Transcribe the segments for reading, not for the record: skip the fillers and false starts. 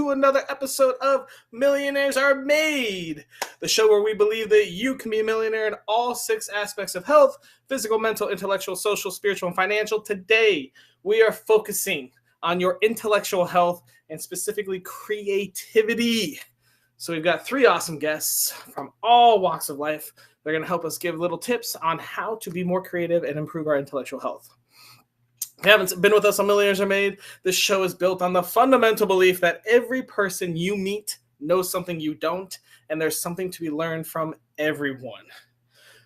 to another episode of Millionaires Are Made, the show where we believe that you can be a millionaire in all 6 aspects of health: physical, mental, intellectual, social, spiritual, and financial. Today, we are focusing on your intellectual health and specifically creativity. So we've got 3 awesome guests from all walks of life. They're going to help us give little tips on how to be more creative and improve our intellectual health. If you haven't been with us on Millionaires Are Made, this show is built on the fundamental belief that every person you meet knows something you don't, and there's something to be learned from everyone.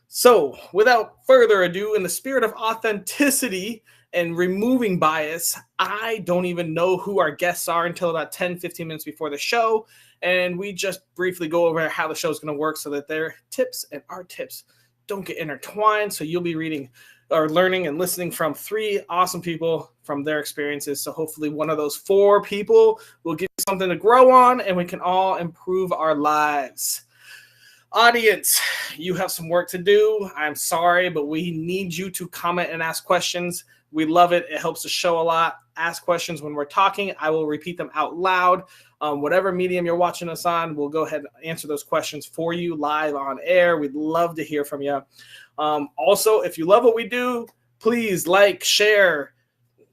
So, without further ado, in the spirit of authenticity and removing bias, I don't even know who our guests are until about 10-15 minutes before the show, and we just briefly go over how the show is going to work so that their tips and our tips don't get intertwined. So you'll be reading or learning and listening from 3 awesome people from their experiences. So hopefully one of those 4 people will give you something to grow on, and we can all improve our lives. Audience, you have some work to do. I'm sorry, but we need you to comment and ask questions. We love it. It helps the show a lot. Ask questions when we're talking. I will repeat them out loud. Whatever medium you're watching us on, we'll go ahead and answer those questions for you live on air. We'd love to hear from you. Also, if you love what we do, please like, share,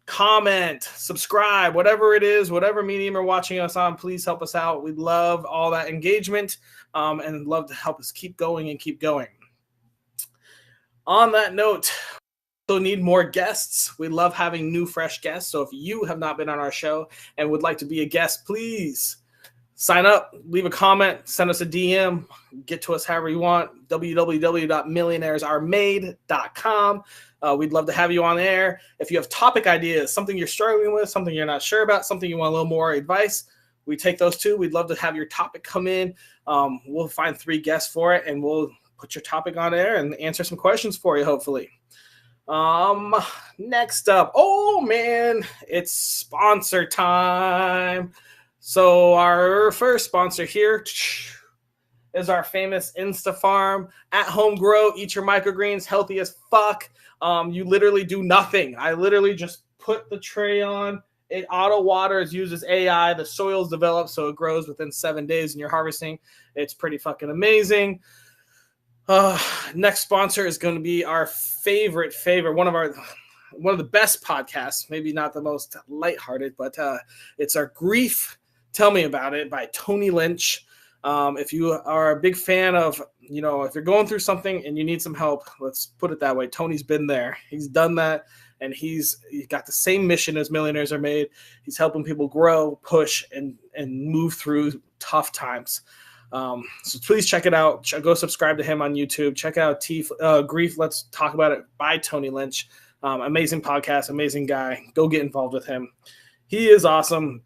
comment, subscribe, whatever it is, whatever medium you're watching us on, please help us out. We'd love all that engagement and love to help us keep going and keep going. On that note, we also need more guests. We love having new, fresh guests. So if you have not been on our show and would like to be a guest, please sign up, leave a comment, send us a DM, get to us however you want, www.millionairesaremade.com. We'd love to have you on air. If you have topic ideas, something you're struggling with, something you're not sure about, something you want a little more advice, we take those too. We'd love to have your topic come in. We'll find 3 guests for it, and we'll put your topic on air and answer some questions for you, hopefully. Next up, oh man, it's sponsor time. So our first sponsor here is our famous InstaFarm. At home grow, eat your microgreens, healthy as fuck. You literally do nothing. I literally just put the tray on. It auto waters, uses AI. The soil's developed so it grows within 7 days and you're harvesting. It's pretty fucking amazing. Next sponsor is going to be our favorite, one of the best podcasts, maybe not the most lighthearted, but it's our Grief. Tell Me About It by Tony Lynch. If you are a big fan of, if you're going through something and you need some help, let's put it that way. Tony's been there. He's done that, and he's got the same mission as Millionaires Are Made. He's helping people grow, push, and move through tough times. So please check it out. Go subscribe to him on YouTube. Check out Grief, Let's Talk About It by Tony Lynch. Amazing podcast, amazing guy. Go get involved with him. He is awesome.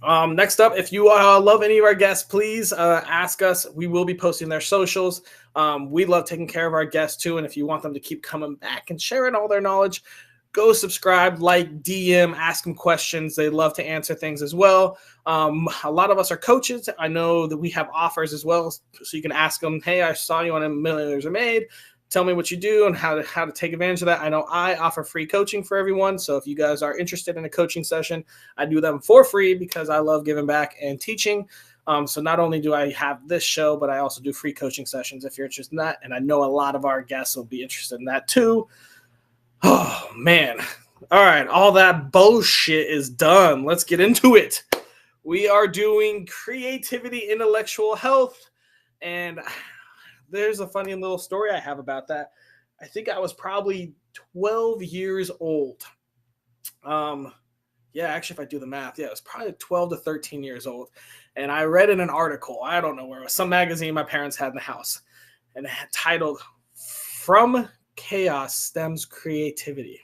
Next up, if you love any of our guests, please ask us. We will be posting their socials. We love taking care of our guests too, and if you want them to keep coming back and sharing all their knowledge, go subscribe, like, DM, ask them questions. They love to answer things as well. A lot of us are coaches. I know that we have offers as well, so you can ask them, hey, I saw you on Millionaires Are Made. Tell me what you do and how to take advantage of that. I know I offer free coaching for everyone. So if you guys are interested in a coaching session, I do them for free because I love giving back and teaching. So not only do I have this show, but I also do free coaching sessions if you're interested in that. And I know a lot of our guests will be interested in that too. Oh, man. All right. All that bullshit is done. Let's get into it. We are doing creativity, intellectual health, and there's a funny little story I have about that. I think I was probably 12 years old. Actually, if I do the math, it was probably 12 to 13 years old. And I read in an article, I don't know where, it was some magazine my parents had in the house, and it had titled, "From Chaos Stems Creativity."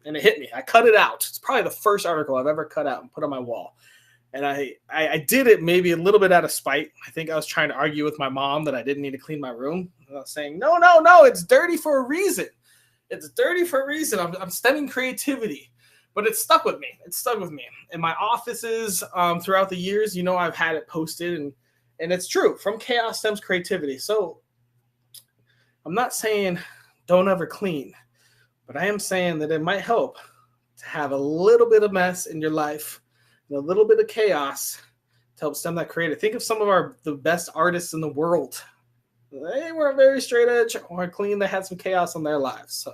And it hit me. I cut it out. It's probably the first article I've ever cut out and put on my wall. And I did it maybe a little bit out of spite. I think I was trying to argue with my mom that I didn't need to clean my room. I was saying, no, it's dirty for a reason. It's dirty for a reason. I'm stemming creativity. But it stuck with me. In my offices throughout the years, I've had it posted. And it's true. From chaos stems creativity. So I'm not saying don't ever clean. But I am saying that it might help to have a little bit of mess in your life, a little bit of chaos help stem that creative. Think of some of the best artists in the world. They were very straight edge or clean. They had some chaos in their lives. So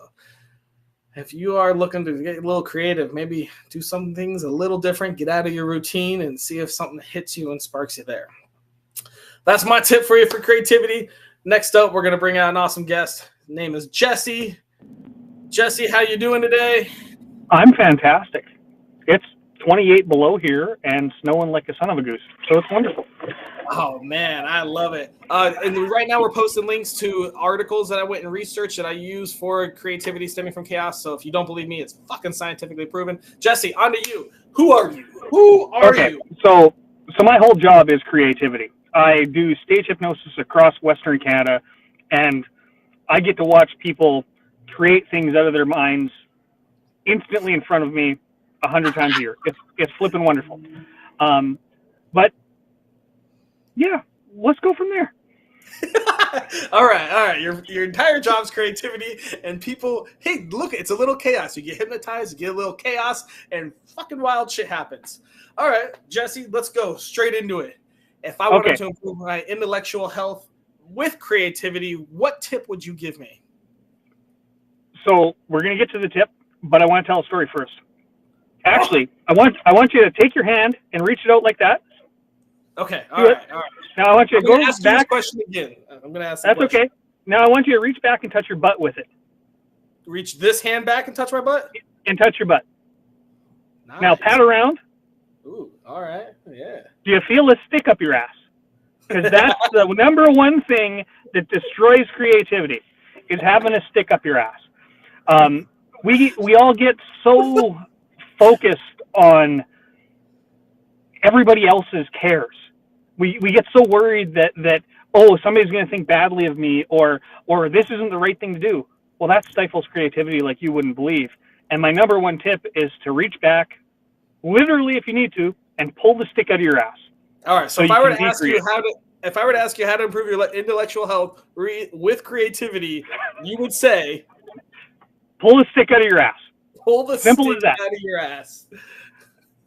if you are looking to get a little creative, maybe do some things a little different, get out of your routine and see if something hits you and sparks you there. That's my tip for you for creativity. Next up, we're going to bring out an awesome guest. His name is Jesse. Jesse, how you doing today? I'm fantastic. It's 28 below here and snowing like a son of a goose. So it's wonderful. Oh, man, I love it. And right now we're posting links to articles that I went and researched that I use for creativity stemming from chaos. So if you don't believe me, it's fucking scientifically proven. Jesse, on to you. Who are you? Who are you? So my whole job is creativity. I do stage hypnosis across Western Canada, and I get to watch people create things out of their minds instantly in front of me 100 times a year. It's flipping wonderful. But yeah, let's go from there. All right. Your entire job's creativity, and people, hey, look, it's a little chaos. You get hypnotized, you get a little chaos, and fucking wild shit happens. All right, Jesse, let's go straight into it. If I wanted to improve my intellectual health with creativity, what tip would you give me? So we're going to get to the tip, but I want to tell a story first. Actually, I want you to take your hand and reach it out like that. Okay. All right. Now I want you to go back. This question again. I'm going to ask. That's okay. Now I want you to reach back and touch your butt with it. Reach this hand back and touch my butt? And touch your butt. Nice. Now pat around. Ooh, all right. Yeah. Do you feel a stick up your ass? Because that's the number one thing that destroys creativity, is having a stick up your ass. We all get so focused on everybody else's cares. We get so worried that somebody's going to think badly of me, or this isn't the right thing to do. Well, that stifles creativity like you wouldn't believe. And my number one tip is to reach back, literally if you need to, and pull the stick out of your ass. All right. So if I were to ask you how to improve your intellectual health with creativity, you would say, pull the stick out of your ass. Pull the stick out of your ass.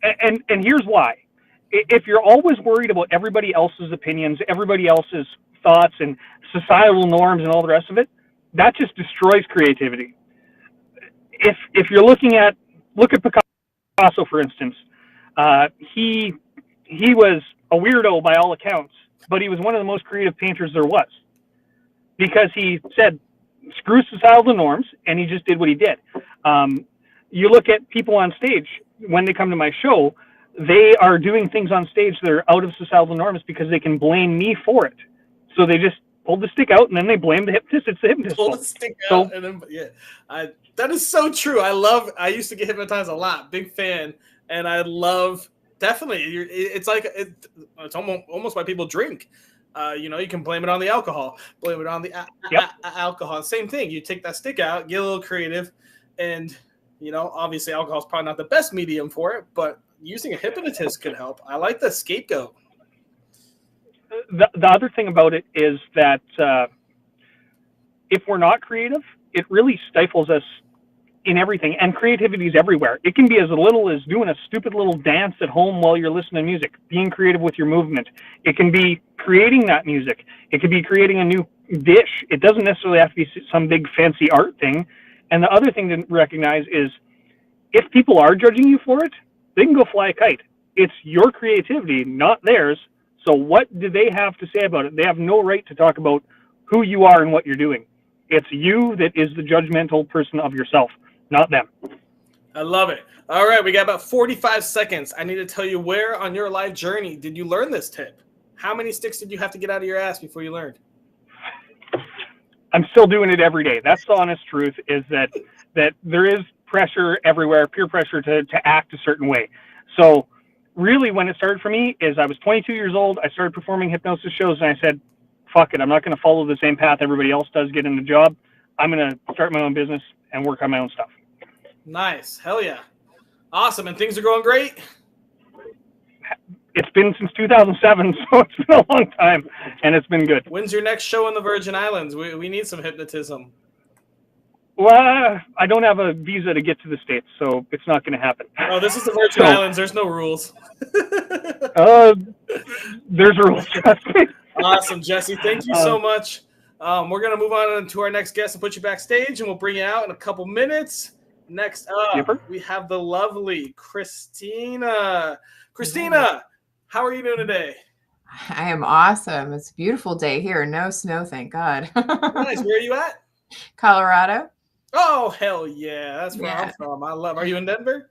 And here's why. If you're always worried about everybody else's opinions, everybody else's thoughts and societal norms and all the rest of it, that just destroys creativity. If you're look at Picasso, for instance, he was a weirdo by all accounts, but he was one of the most creative painters there was, because he said, screw societal norms, and he just did what he did. You look at people on stage, when they come to my show, they are doing things on stage that are out of societal norms because they can blame me for it. So they just pull the stick out and then they blame the hypnotist. It's the hypnotist. Pull the stick out and then, yeah. That is so true. I used to get hypnotized a lot. Big fan. And I love, definitely, it's like, it's almost why people drink. You can blame it on the alcohol. Blame it on the alcohol. Same thing. You take that stick out, get a little creative, and obviously alcohol is probably not the best medium for it, but using a hypnotist could help. I like the scapegoat. The other thing about it is that if we're not creative, it really stifles us in everything. And creativity is everywhere. It can be as little as doing a stupid little dance at home while you're listening to music, being creative with your movement. It can be creating that music. It could be creating a new dish. It doesn't necessarily have to be some big fancy art thing. And the other thing to recognize is, if people are judging you for it, they can go fly a kite. It's your creativity, not theirs. So what do they have to say about it? They have no right to talk about who you are and what you're doing. It's you that is the judgmental person of yourself, not them. I love it. All right, we got about 45 seconds. I need to tell you, where on your life journey did you learn this tip? How many sticks did you have to get out of your ass before you learned? I'm still doing it every day. That's the honest truth, is that there is pressure everywhere, peer pressure to act a certain way. So really, when it started for me is I was 22 years old. I started performing hypnosis shows, and I said, fuck it, I'm not going to follow the same path everybody else does, get in a job. I'm going to start my own business and work on my own stuff. Nice. Hell yeah. Awesome. And things are going great? It's been since 2007, so it's been a long time, and it's been good. When's your next show in the Virgin Islands? We need some hypnotism. Well, I don't have a visa to get to the States, so it's not going to happen. Oh, this is the Virgin So, Islands. There's no rules. uh, there's rules, trust me. Awesome, Jesse. Thank you Uh, so much. We're going to move on to our next guest and put you backstage, and we'll bring you out in a couple minutes. Next up, Yipper. we have the lovely Christina. Christina, how are you doing today? I am awesome. It's a beautiful day here. No snow, thank God. Nice. Where are you at? Colorado? Oh, hell yeah. That's where I'm Yeah. from. I love. Are you in Denver?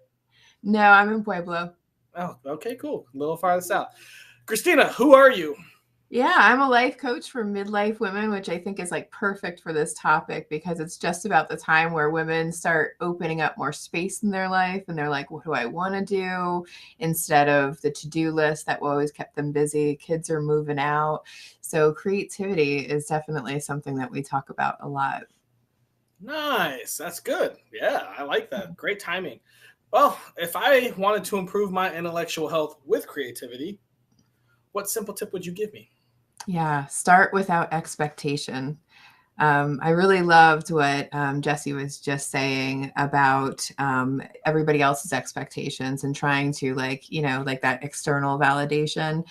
No, I'm in Pueblo. Oh, okay, cool. A little farther south. Christina, who are you? Yeah, I'm a life coach for midlife women, which I think is like perfect for this topic because it's just about the time where women start opening up more space in their life and they're like, what do I want to do? Instead of the to-do list that always kept them busy. Kids are moving out. So creativity is definitely something that we talk about a lot. Nice. That's good. Yeah, I like that. Great timing. Well, if I wanted to improve my intellectual health with creativity, what simple tip would you give me? Yeah, start without expectation. I really loved what Jesse was just saying about everybody else's expectations and trying to like that external validation.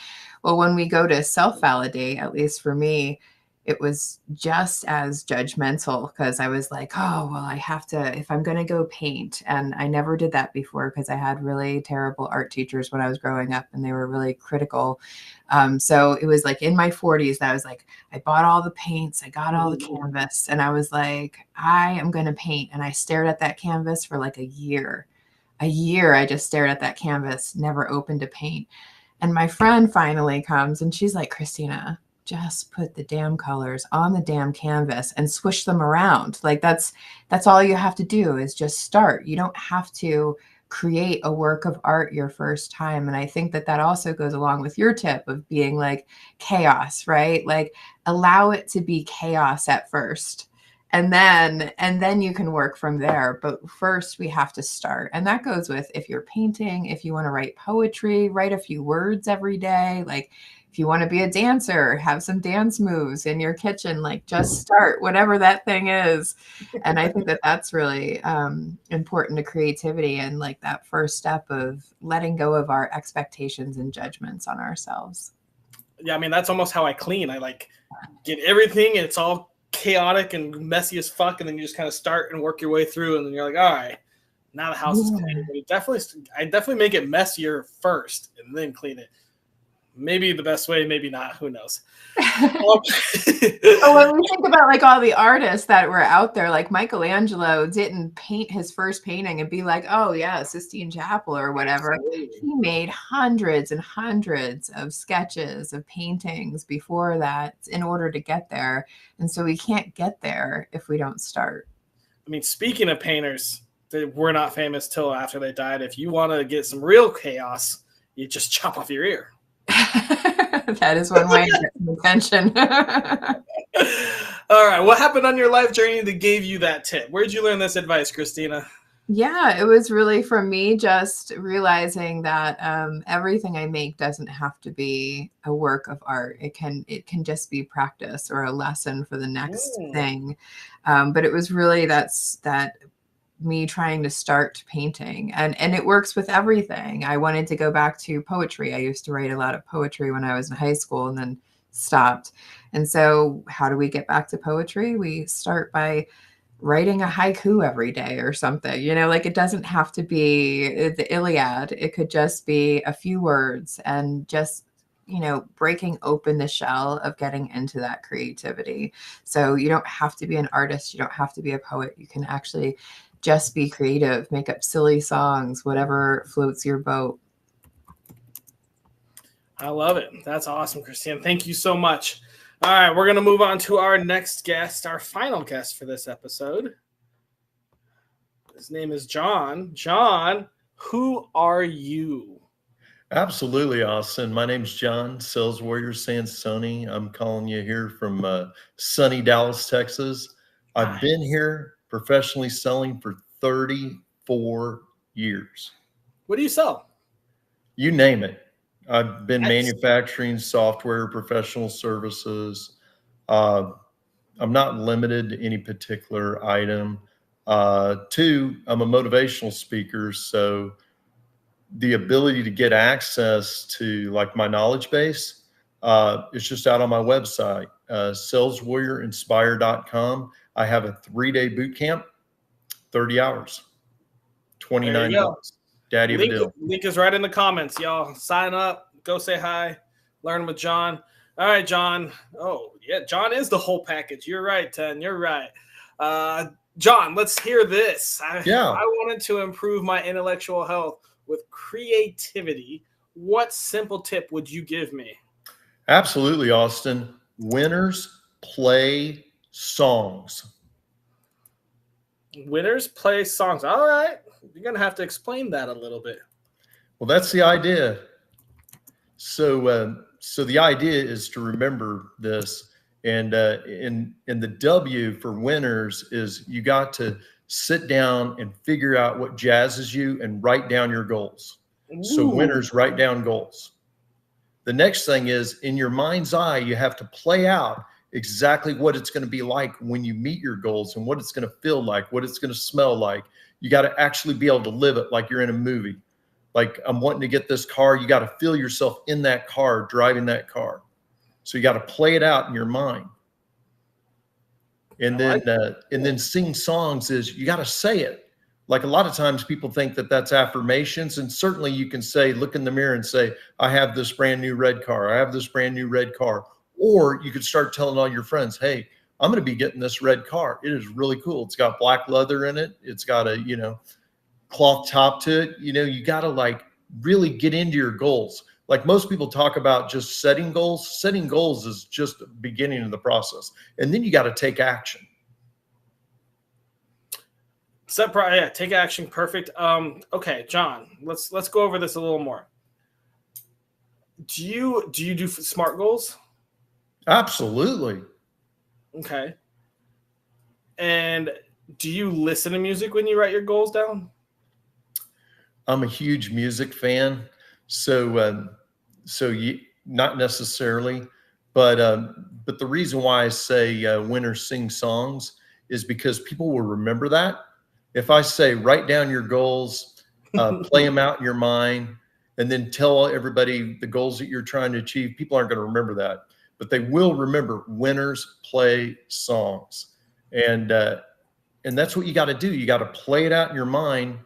Well, when we go to self-validate, at least for me, it was just as judgmental because I was like, oh, well, I have to, if I'm going to go paint. And I never did that before because I had really terrible art teachers when I was growing up and they were really critical. So it was like in my 40s that I was like, I bought all the paints, I got all the canvas, and I was like, I am going to paint. And I stared at that canvas for like a year. A year, I just stared at that canvas, never opened a paint. And my friend finally comes and she's like, Christina, just put the damn colors on the damn canvas and swish them around. Like that's all you have to do is just start. You don't have to create a work of art your first time. And I think that that also goes along with your tip of being like chaos, right? Like allow it to be chaos at first. And then you can work from there. But first we have to start. And that goes with if you're painting, if you want to write poetry, write a few words every day. Like if you want to be a dancer, have some dance moves in your kitchen, like just start whatever that thing is. And I think that that's really important to creativity and like that first step of letting go of our expectations and judgments on ourselves. Yeah, I mean, that's almost how I clean. I like get everything, and it's all chaotic and messy as fuck, and then you just kind of start and work your way through, and then you're like, all right, now the house is clean. But I definitely make it messier first and then clean it. Maybe the best way, maybe not. Who knows? Well, when we think about like all the artists that were out there, like Michelangelo didn't paint his first painting and be like, oh yeah, Sistine Chapel or whatever. Absolutely. He made hundreds and hundreds of sketches of paintings before that in order to get there. And so we can't get there if we don't start. I mean, speaking of painters that were not famous till after they died, if you want to get some real chaos, you just chop off your ear. That is one way to get some attention. All right. What happened on your life journey that gave you that tip? Where'd you learn this advice, Christina? Yeah, it was really from me just realizing that everything I make doesn't have to be a work of art. It can just be practice or a lesson for the next thing. But it was really that me trying to start painting, and it works with everything. I wanted to go back to poetry. I used to write a lot of poetry when I was in high school and then stopped. And so how do we get back to poetry? We start by writing a haiku every day or something, like it doesn't have to be the Iliad. It could just be a few words and just breaking open the shell of getting into that creativity. So you don't have to be an artist. You don't have to be a poet. You can actually just be creative, make up silly songs, whatever floats your boat. I love it. That's awesome, Christine. Thank you so much. All right, we're going to move on to our next guest, our final guest for this episode. His name is John. John, who are you? Absolutely, Austin. My name's John, Sales Warrior Sansoni. I'm calling you here from sunny Dallas, Texas. I've been here professionally selling for 34 years. What do you sell? You name it. I've been manufacturing software, professional services. I'm not limited to any particular item. Two, I'm a motivational speaker, so the ability to get access to like my knowledge base is just out on my website, saleswarriorinspire.com. I have a 3-day boot camp, 30 hours, $29. Daddy of a deal. Link is right in the comments, y'all. Sign up, go say hi, learn with John. All right, John. Oh, yeah, John is the whole package. You're right, Ten. You're right. John, let's hear this. I wanted to improve my intellectual health with creativity. What simple tip would you give me? Absolutely, Austin. Winners play songs. Winners play songs. All right. You're going to have to explain that a little bit. Well, that's the idea. So the idea is to remember this. And in the W for winners is you got to sit down and figure out what jazzes you and write down your goals. Ooh. So winners write down goals. The next thing is in your mind's eye, you have to play out exactly what it's going to be like when you meet your goals and what it's going to feel like, what it's going to smell like. You got to actually be able to live it like you're in a movie. Like I'm wanting to get this car. You got to feel yourself in that car, driving that car. So you got to play it out in your mind. And then sing songs is you got to say it. Like a lot of times people think that that's affirmations. And certainly you can say, look in the mirror and say, I have this brand new red car. I have this brand new red car. Or you could start telling all your friends, hey, I'm going to be getting this red car. It is really cool. It's got black leather in it. It's got a, cloth top to it. You got to like really get into your goals. Like most people talk about just setting goals. Setting goals is just the beginning of the process. And then you got to take action. Take action. Perfect. Okay, John, let's go over this a little more. Do you do SMART goals? Absolutely. Okay. And do you listen to music when you write your goals down? I'm a huge music fan. So not necessarily, but the reason why I say winners sing songs is because people will remember that. If I say write down your goals, play them out in your mind, and then tell everybody the goals that you're trying to achieve, people aren't going to remember that, but they will remember winners play songs, and that's what you got to do. You got to play it out in your mind,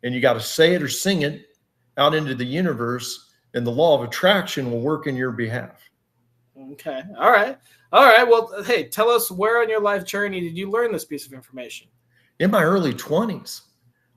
and you got to say it or sing it out into the universe. And the law of attraction will work in your behalf. Okay. All right. Well, hey, tell us where on your life journey did you learn this piece of information? In my early 20s.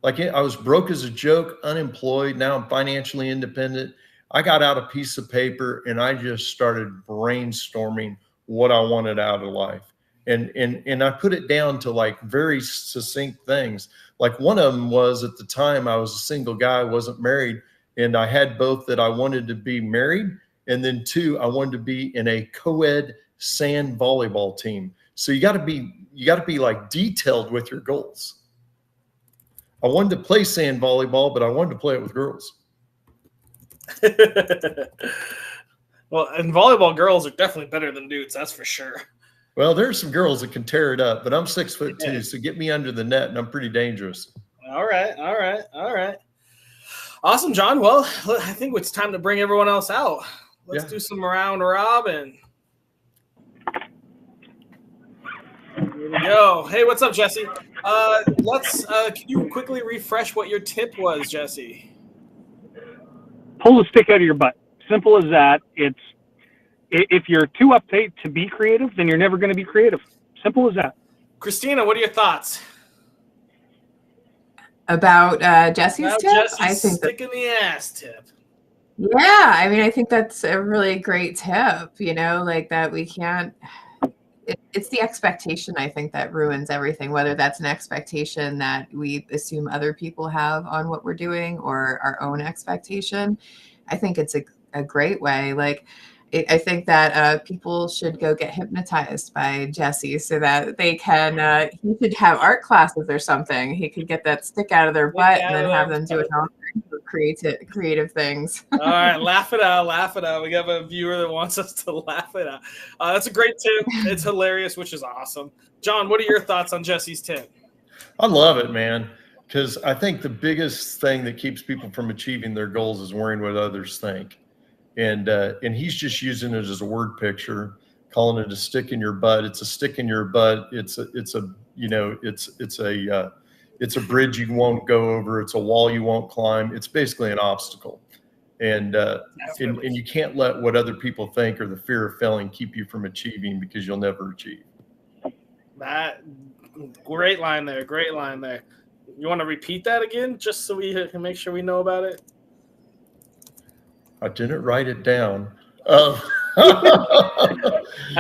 Like I was broke as a joke, unemployed. Now I'm financially independent. I got out a piece of paper and I just started brainstorming what I wanted out of life. And I put it down to like very succinct things. Like one of them was at the time I was a single guy, wasn't married. And I had both that I wanted to be married. And then two, I wanted to be in a co-ed sand volleyball team. So you got to be like detailed with your goals. I wanted to play sand volleyball, but I wanted to play it with girls. Well, and volleyball girls are definitely better than dudes. That's for sure. Well, there's some girls that can tear it up, but I'm 6'2", so get me under the net and I'm pretty dangerous. All right. Awesome, John. Well, I think it's time to bring everyone else out. Let's do some round robin. Here we go. Hey, what's up, Jesse? Can you quickly refresh what your tip was, Jesse? Pull the stick out of your butt. Simple as that. If you're too uptight to be creative, then you're never going to be creative. Simple as that. Christina, what are your thoughts? About Jesse's tip? I think stick in the ass tip. Yeah, I mean, I think that's a really great tip, like that we can't, it's the expectation, I think, that ruins everything, whether that's an expectation that we assume other people have on what we're doing or our own expectation. I think it's a great way. Like, I think that people should go get hypnotized by Jesse so that they can, he should have art classes or something. He could get that stick out of their butt and then have them do it all creative things. All right, laugh it out. We have a viewer that wants us to laugh it out. That's a great tip. It's hilarious, which is awesome. John, what are your thoughts on Jesse's tip? I love it, man. Because I think the biggest thing that keeps people from achieving their goals is worrying what others think. And he's just using it as a word picture, calling it a stick in your butt. It's a stick in your butt. It's a you know it's a bridge you won't go over. It's a wall you won't climb. It's basically an obstacle, and you can't let what other people think or the fear of failing keep you from achieving, because you'll never achieve. That great line there. Great line there. You want to repeat that again, just so we can make sure we know about it? I didn't write it down. I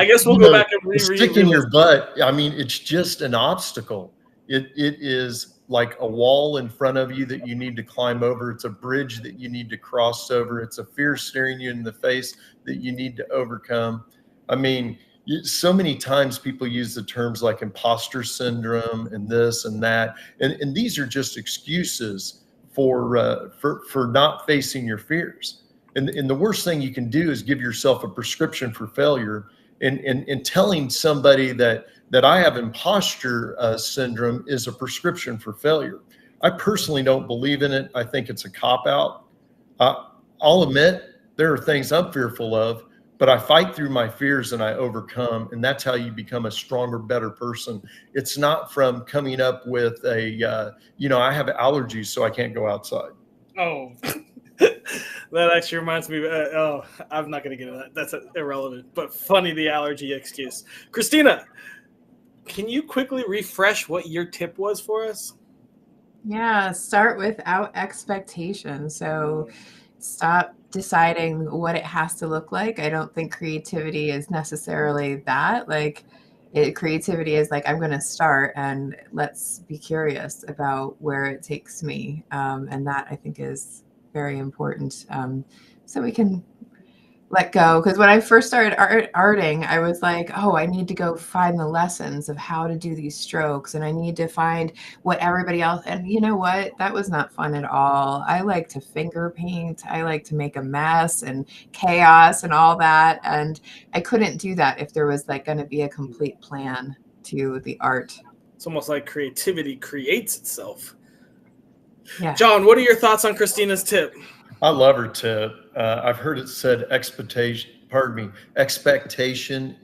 guess we'll go back and reread. Stick in your butt. I mean, it's just an obstacle. It is like a wall in front of you that you need to climb over. It's a bridge that you need to cross over. It's a fear staring you in the face that you need to overcome. I mean, so many times people use the terms like imposter syndrome and this and that, and these are just excuses for not facing your fears. And the worst thing you can do is give yourself a prescription for failure. And telling somebody that I have imposter syndrome is a prescription for failure. I personally don't believe in it. I think it's a cop-out. I'll admit there are things I'm fearful of, but I fight through my fears and I overcome. And that's how you become a stronger, better person. It's not from coming up with I have allergies, so I can't go outside. Oh, that actually reminds me. I'm not going to get into that. That's irrelevant, but funny, the allergy excuse. Christina, can you quickly refresh what your tip was for us? Yeah, start without expectation. So stop deciding what it has to look like. I don't think creativity is necessarily that. Creativity is like, I'm going to start and let's be curious about where it takes me. And that I think is very important. So we can let go. Because when I first started arting, I was like, oh, I need to go find the lessons of how to do these strokes. And I need to find what everybody else. And you know what? That was not fun at all. I like to finger paint. I like to make a mess and chaos and all that. And I couldn't do that if there was like going to be a complete plan to the art. It's almost like creativity creates itself. Yeah. John, what are your thoughts on Christina's tip? I love her tip. I've heard it said expectation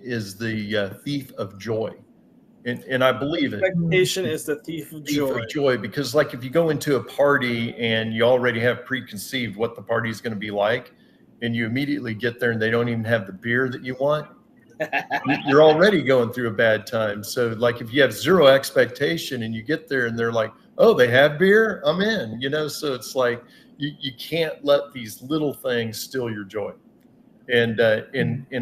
is the thief of joy. And I believe it. Expectation is the thief of joy. Because like if you go into a party and you already have preconceived what the party is going to be like, and you immediately get there and they don't even have the beer that you want, you're already going through a bad time. So like if you have zero expectation and you get there and they're like, oh, they have beer, I'm in, so it's like, you can't let these little things steal your joy. And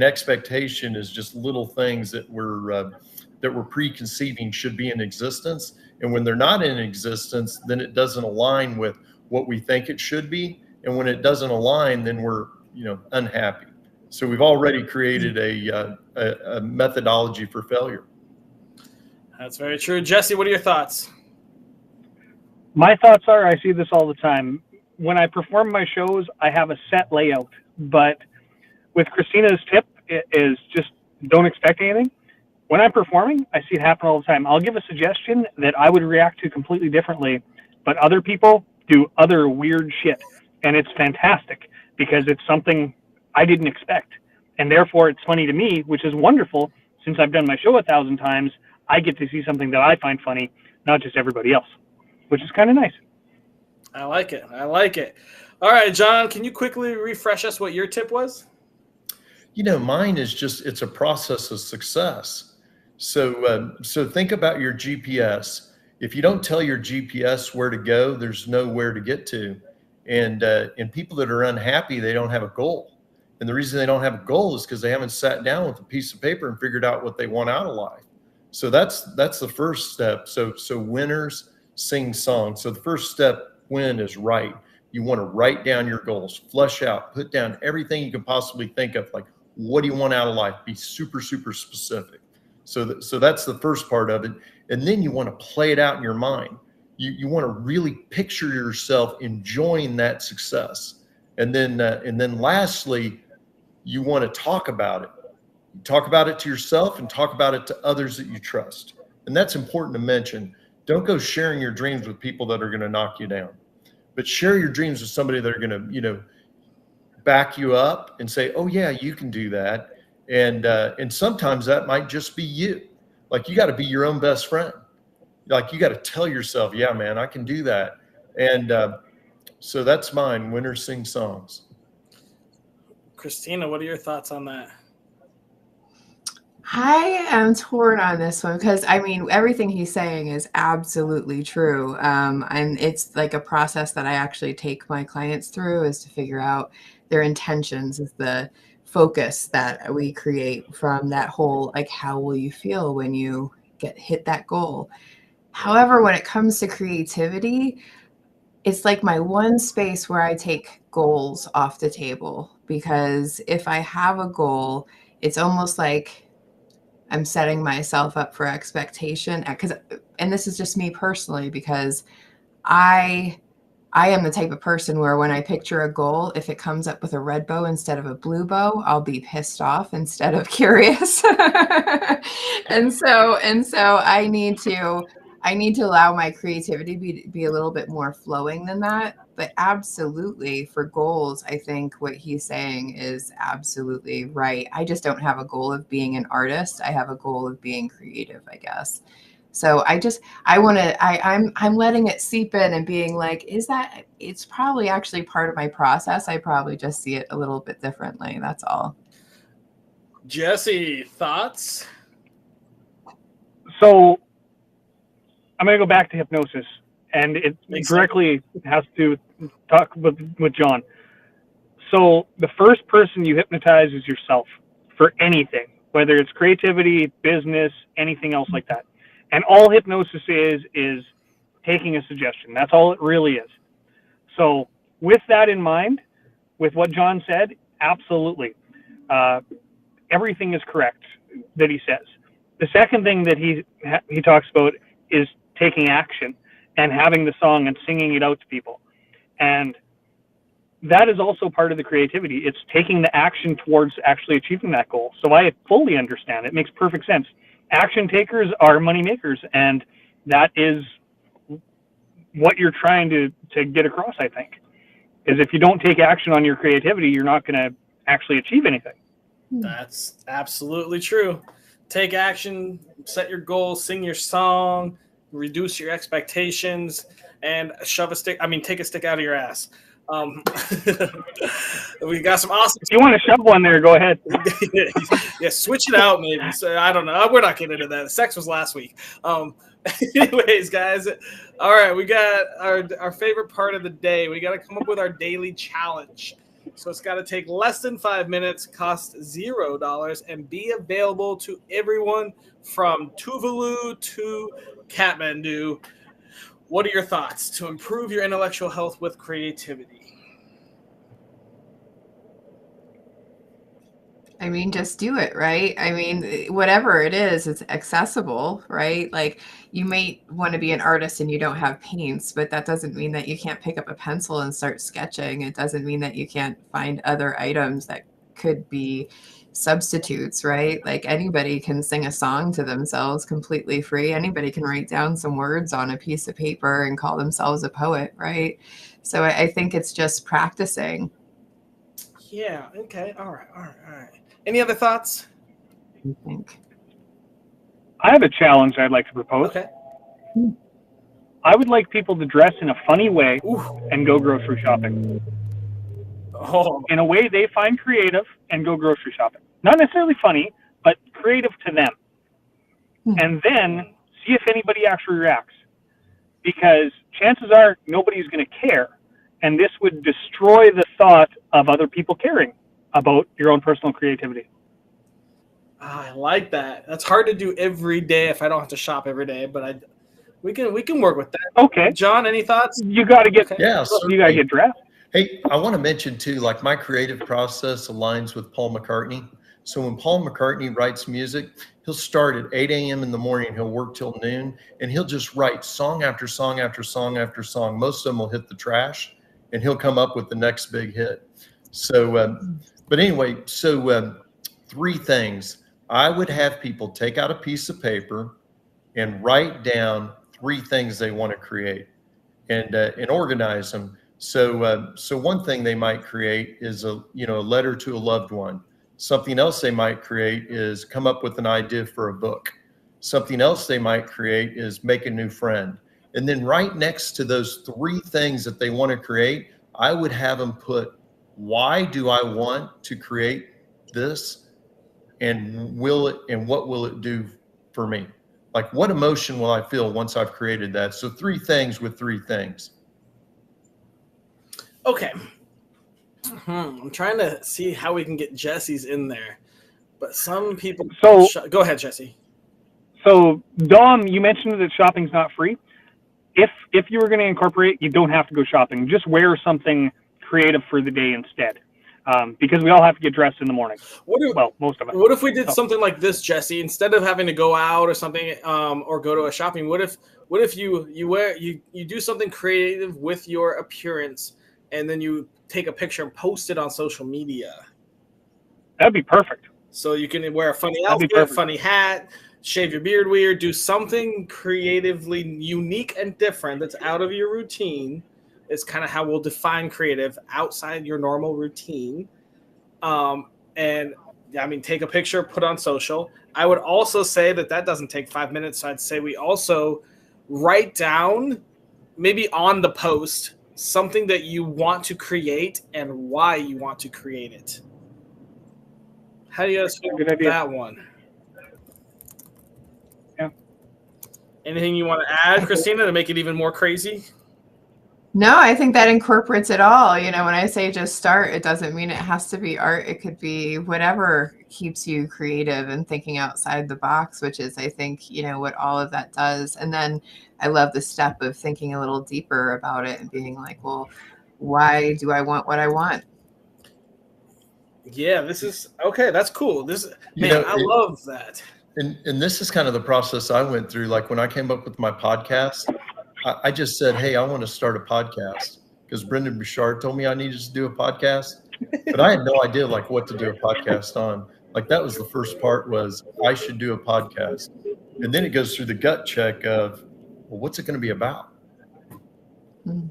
expectation is just little things that we're preconceiving should be in existence. And when they're not in existence, then it doesn't align with what we think it should be. And when it doesn't align, then we're unhappy. So we've already created a methodology for failure. That's very true. Jesse, what are your thoughts? My thoughts are, I see this all the time. When I perform my shows, I have a set layout, but with Christina's tip is just don't expect anything. When I'm performing, I see it happen all the time. I'll give a suggestion that I would react to completely differently, but other people do other weird shit, and it's fantastic because it's something I didn't expect, and therefore it's funny to me, which is wonderful. Since I've done my show 1,000 times, I get to see something that I find funny, not just everybody else, which is kind of nice. I like it. All right, John, can you quickly refresh us what your tip was? Mine is just, it's a process of success. So think about your GPS. If you don't tell your GPS where to go, there's nowhere to get to. And people that are unhappy, they don't have a goal. And the reason they don't have a goal is because they haven't sat down with a piece of paper and figured out what they want out of life. So that's the first step. So winners sing songs. So the first step is write. You want to write down your goals, flesh out, put down everything you can possibly think of. Like, what do you want out of life? Be super, super specific. So that's the first part of it. And then you want to play it out in your mind. You want to really picture yourself enjoying that success. And then lastly, you want to talk about it. Talk about it to yourself and talk about it to others that you trust. And that's important to mention. Don't go sharing your dreams with people that are going to knock you down, but share your dreams with somebody that are going to, back you up and say, oh yeah, you can do that. And sometimes that might just be you. Like, you got to be your own best friend. Like, you got to tell yourself, yeah, man, I can do that. And so that's mine. Winners sing songs. Christina, what are your thoughts on that? I am torn on this one because I mean everything he's saying is absolutely true, and it's like a process that I actually take my clients through is to figure out their intentions, is the focus that we create from that whole, like, how will you feel when you hit that goal. However, when it comes to creativity, it's like my one space where I take goals off the table, because if I have a goal, it's almost like I'm setting myself up for expectation, and this is just me personally, because I am the type of person where when I picture a goal, if it comes up with a red bow instead of a blue bow, I'll be pissed off instead of curious. and so I need to allow my creativity be a little bit more flowing than that. But absolutely, for goals, I think what he's saying is absolutely right. I just don't have a goal of being an artist. I have a goal of being creative, I guess. So I'm letting it seep in and being like, it's probably actually part of my process. I probably just see it a little bit differently. That's all. Jesse, thoughts? So I'm going to go back to hypnosis, and it Makes directly has to talk with John. So the first person you hypnotize is yourself for anything, whether it's creativity, business, anything else like that. And all hypnosis is taking a suggestion. That's all it really is. So with that in mind, with what John said, absolutely. Everything is correct that he says. The second thing that he talks about is taking action and having the song and singing it out to people. And that is also part of the creativity. It's taking the action towards actually achieving that goal. So I fully understand. It makes perfect sense. Action takers are money makers, and that is what you're trying to get across, I think. Is if you don't take action on your creativity, you're not going to actually achieve anything. That's absolutely true. Take action, set your goals, sing your song, reduce your expectations, and take a stick out of your ass. We got some awesome. If you want to shove one there, go ahead. Yeah, switch it out, maybe. So, I don't know. We're not getting into that. Sex was last week. Anyways, guys, all right, we got our favorite part of the day. We got to come up with our daily challenge. So it's got to take less than 5 minutes, cost $0, and be available to everyone from Tuvalu to Kathmandu. What are your thoughts to improve your intellectual health with creativity? I mean, just do it, right? I mean, whatever it is, it's accessible, right? Like, you may want to be an artist and you don't have paints, but that doesn't mean that you can't pick up a pencil and start sketching. It doesn't mean that you can't find other items that could be substitutes, right? Like, anybody can sing a song to themselves completely free. Anybody can write down some words on a piece of paper and call themselves a poet, right? So I think it's just practicing. Yeah, okay. All right. Any other thoughts? I think. I have a challenge I'd like to propose. Okay. I would like people to dress in a funny way Ooh. and go grocery shopping. Oh. In a way they find creative and go grocery shopping. Not necessarily funny, but creative to them. And then see if anybody actually reacts. Because chances are nobody's going to care. And this would destroy the thought of other people caring about your own personal creativity. I like that. That's hard to do every day if I don't have to shop every day, but we can work with that. Okay. John, any thoughts? You got to get certainly. You got to get dressed. Hey, I want to mention too, like, my creative process aligns with Paul McCartney. So when Paul McCartney writes music, he'll start at 8 a.m. in the morning, he'll work till noon, and he'll just write song after song after song after song. Most of them will hit the trash, and he'll come up with the next big hit. So, but anyway, so 3 things. I would have people take out a piece of paper and write down 3 things they want to create and organize them. So one thing they might create is a letter to a loved one. Something else they might create is come up with an idea for a book. Something else they might create is make a new friend. And then right next to those 3 things that they want to create, I would have them put, why do I want to create this? And what will it do for me? Like, what emotion will I feel once I've created that? So 3 things with 3 things. Okay. I'm trying to see how we can get Jesse's in there, but some people. So go ahead, Jesse. So Dom, you mentioned that shopping's not free. If you were going to incorporate, you don't have to go shopping. Just wear something creative for the day instead, because we all have to get dressed in the morning. Most of us. What if we did something like this, Jesse? Instead of having to go out or something, or go to a shopping, what if you do something creative with your appearance, and then you take a picture and post it on social media? That'd be perfect. So you can wear a funny outfit, a funny hat, shave your beard weird, do something creatively unique and different that's out of your routine. It's kind of how we'll define creative, outside your normal routine. And I mean, take a picture, put on social. I would also say that doesn't take 5 minutes. So I'd say we also write down, maybe on the post, something that you want to create and why you want to create it. How do you guys feel about that one? Yeah. Anything you want to add, Christina, to make it even more crazy? No, I think that incorporates it all. When I say just start, it doesn't mean it has to be art. It could be whatever keeps you creative and thinking outside the box, which is, I think, what all of that does. And then I love the step of thinking a little deeper about it and being like, well, why do I want what I want? Yeah, this is okay. That's cool. I love that. And this is kind of the process I went through. Like when I came up with my podcast, I just said, hey, I want to start a podcast because Brendan Bouchard told me I needed to do a podcast, but I had no idea like what to do a podcast on. Like that was the first part, was I should do a podcast. And then it goes through the gut check of, well, what's it going to be about?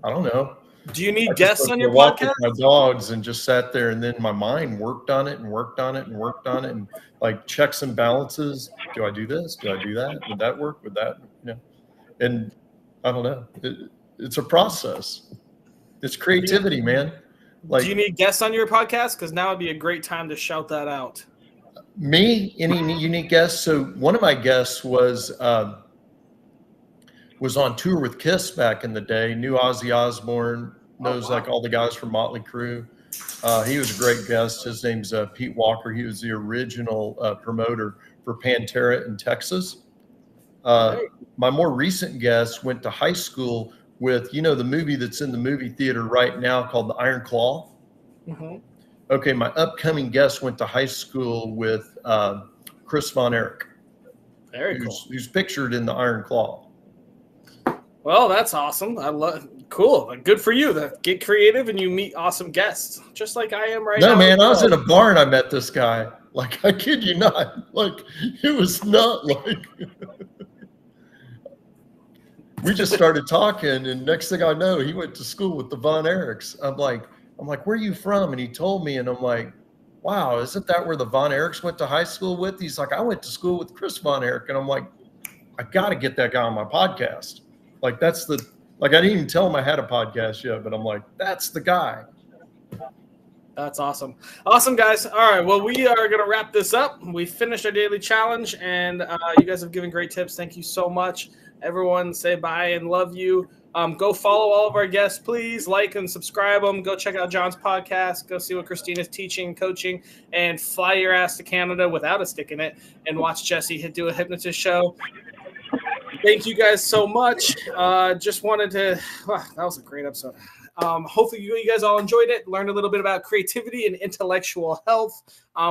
I don't know. Do you need guests on your podcast? With my dogs and just sat there, and then my mind worked on it and worked on it and worked on it, and like checks and balances. Do I do this? Do I do that? Would that work? Would that, and I don't know. It's a process. It's creativity, man. Like, do you need guests on your podcast? Because now would be a great time to shout that out. Me? Any unique guests? So one of my guests was on tour with Kiss back in the day. Knew Ozzy Osbourne. Knows like all the guys from Motley Crue. He was a great guest. His name's Pete Walker. He was the original promoter for Pantera in Texas. My more recent guest went to high school with, the movie that's in the movie theater right now called The Iron Claw. Mm-hmm. Okay, my upcoming guest went to high school with Chris Von Erich. Very cool. Who's pictured in The Iron Claw. Well, that's awesome. Cool. Good for you. Get creative and you meet awesome guests, just like I am right now. No, man, I was in a bar and I met this guy. Like, I kid you not. Like, it was not like... We just started talking, and next thing I know, he went to school with the Von Erichs. I'm like, where are you from? And he told me, and I'm like, wow, isn't that where the Von Erichs went to high school with? He's like, I went to school with Chris Von Erich. And I'm like, I got to get that guy on my podcast. Like, I didn't even tell him I had a podcast yet, but I'm like, that's the guy. That's awesome. Awesome, guys. All right. Well, we are going to wrap this up. We finished our daily challenge, and you guys have given great tips. Thank you so much. Everyone say bye and love you. Go follow all of our guests, please. Like and subscribe them. Go check out John's podcast. Go see what Christina's teaching, coaching, and fly your ass to Canada without a stick in it and watch Jesse do a hypnotist show. Thank you guys so much. Just wanted to, wow, that was a great episode. Hopefully you guys all enjoyed it, learned a little bit about creativity and intellectual health.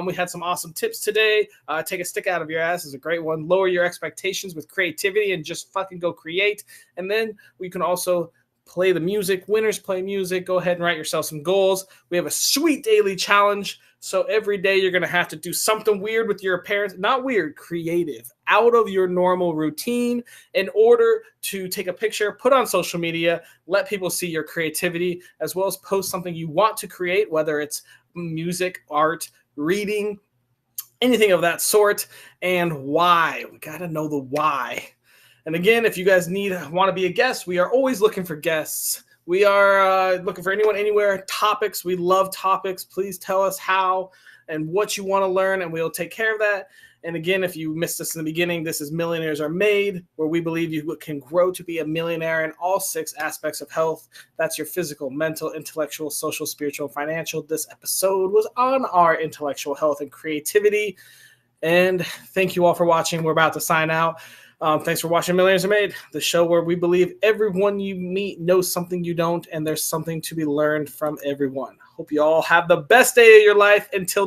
We had some awesome tips today. Take a stick out of your ass is a great one. Lower your expectations with creativity and just fucking go create. And then we can also play the music. Winners play music. Go ahead and write yourself some goals. We have a sweet daily challenge So every day you're going to have to do something weird with your parents, not weird, creative, out of your normal routine in order to take a picture, put on social media, let people see your creativity, as well as post something you want to create, whether it's music, art, reading, anything of that sort. And why? We got to know the why. And again, if you guys want to be a guest, we are always looking for guests. We are looking for anyone, anywhere, topics. We love topics. Please tell us how and what you want to learn, and we'll take care of that. And again, if you missed us in the beginning, this is Millionaires Are Made, where we believe you can grow to be a millionaire in all 6 aspects of health. That's your physical, mental, intellectual, social, spiritual, and financial. This episode was on our intellectual health and creativity. And thank you all for watching. We're about to sign out. Thanks for watching Millionaires Are Made, the show where we believe everyone you meet knows something you don't, and there's something to be learned from everyone. Hope you all have the best day of your life. Until